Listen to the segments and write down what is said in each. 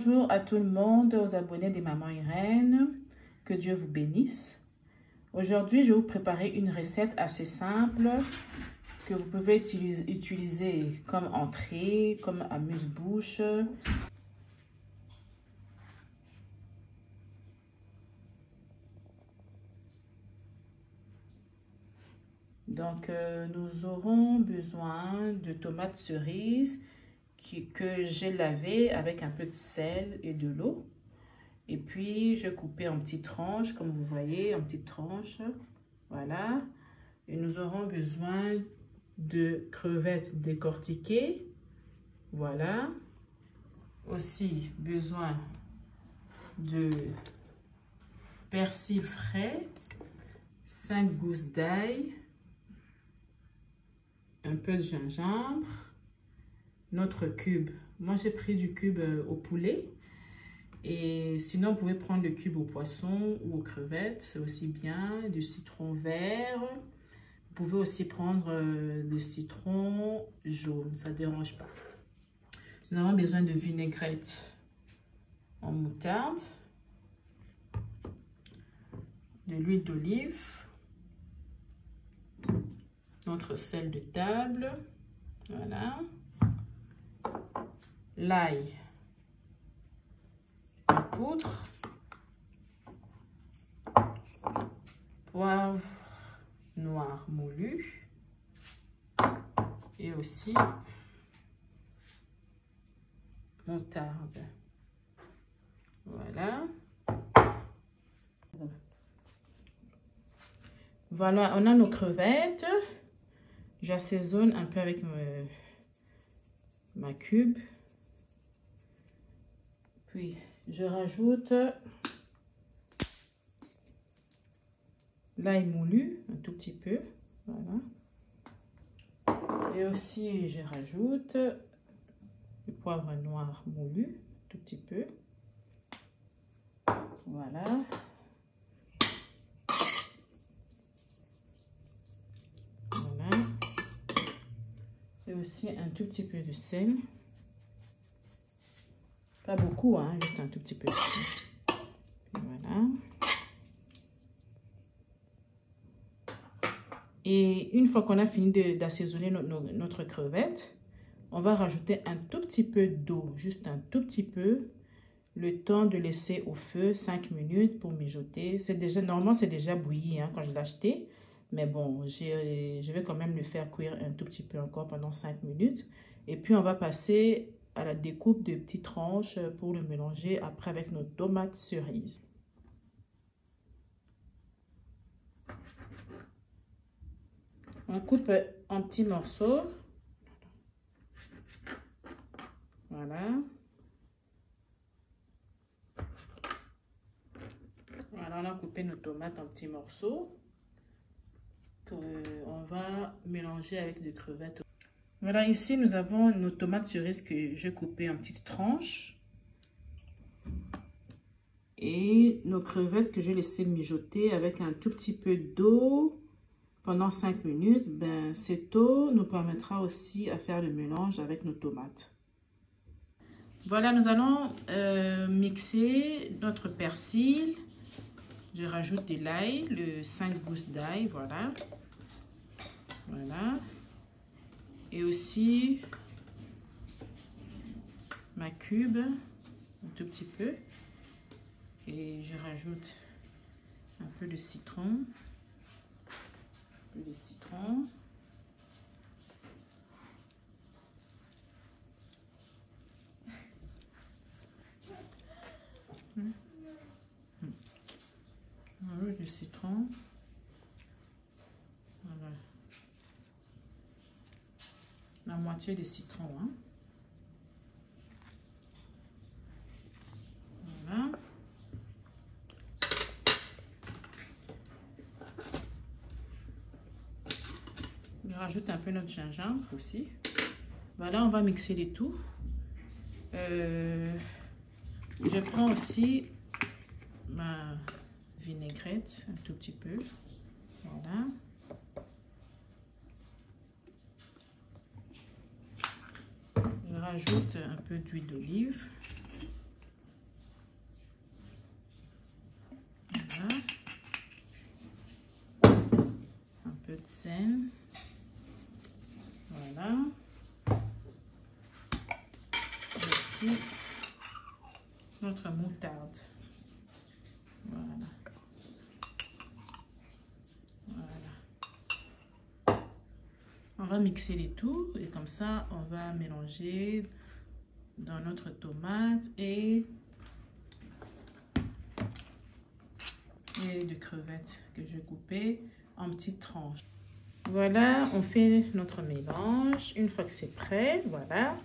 Bonjour à tout le monde, aux abonnés des Mamans Irène. Que Dieu vous bénisse. Aujourd'hui, je vais vous préparer une recette assez simple que vous pouvez utiliser comme entrée, comme amuse-bouche. Donc, nous aurons besoin de tomates cerises que j'ai lavées avec un peu de sel et de l'eau. Et puis, je coupais en petites tranches, comme vous voyez, en petites tranches. Voilà. Et nous aurons besoin de crevettes décortiquées. Voilà. Aussi, besoin de persil frais, 5 gousses d'ail, un peu de gingembre, notre cube. Moi, j'ai pris du cube au poulet. Et sinon, vous pouvez prendre le cube au poisson ou aux crevettes, c'est aussi bien. Du citron vert. Vous pouvez aussi prendre des citrons jaunes, ça ne dérange pas. Nous avons besoin de vinaigrette en moutarde, de l'huile d'olive, notre sel de table, voilà, l'ail en poudre, poivre noir moulu et aussi moutarde. Voilà. Voilà, on a nos crevettes. J'assaisonne un peu avec ma cube. Puis, je rajoute l'ail moulu, un tout petit peu. Voilà. Et aussi, je rajoute le poivre noir moulu, un tout petit peu. Voilà. Voilà. Et aussi un tout petit peu de sel. Pas beaucoup, hein, juste un tout petit peu. Voilà. Et une fois qu'on a fini d'assaisonner notre crevette, on va rajouter un tout petit peu d'eau, juste un tout petit peu, le temps de laisser au feu 5 minutes pour mijoter. Normalement, c'est déjà bouilli hein, quand je l'ai acheté. Mais bon, je vais quand même le faire cuire un tout petit peu encore pendant 5 minutes. Et puis, on va passer à la découpe de petites tranches pour le mélanger après avec nos tomates cerises. On coupe en petits morceaux. Voilà. Voilà, on a coupé nos tomates en petits morceaux. On va mélanger avec des crevettes. Voilà, ici nous avons nos tomates cerises que j'ai coupées en petites tranches. Et nos crevettes que j'ai laissées mijoter avec un tout petit peu d'eau pendant 5 minutes. Ben, cette eau nous permettra aussi à faire le mélange avec nos tomates. Voilà, nous allons mixer notre persil. Je rajoute de l'ail, le 5 gousses d'ail, voilà. Voilà. Et aussi ma cube, un tout petit peu. Et je rajoute un peu de citron. Un peu de citron. On rajoute du citron. Voilà. La moitié de citron. Hein. Voilà. Je rajoute un peu notre gingembre aussi. Voilà, on va mixer les tout. Je prends aussi ma vinaigrette, un tout petit peu. Voilà. Je rajoute un peu d'huile d'olive. ici notre moutarde. Voilà. Voilà. On va mixer les tout et comme ça, on va mélanger dans notre tomate et de crevettes que je coupais en petites tranches. Voilà, on fait notre mélange. Une fois que c'est prêt, voilà,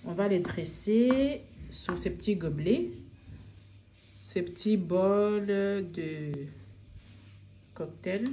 on va les dresser sur ces petits gobelets, ces petits bols de cocktail.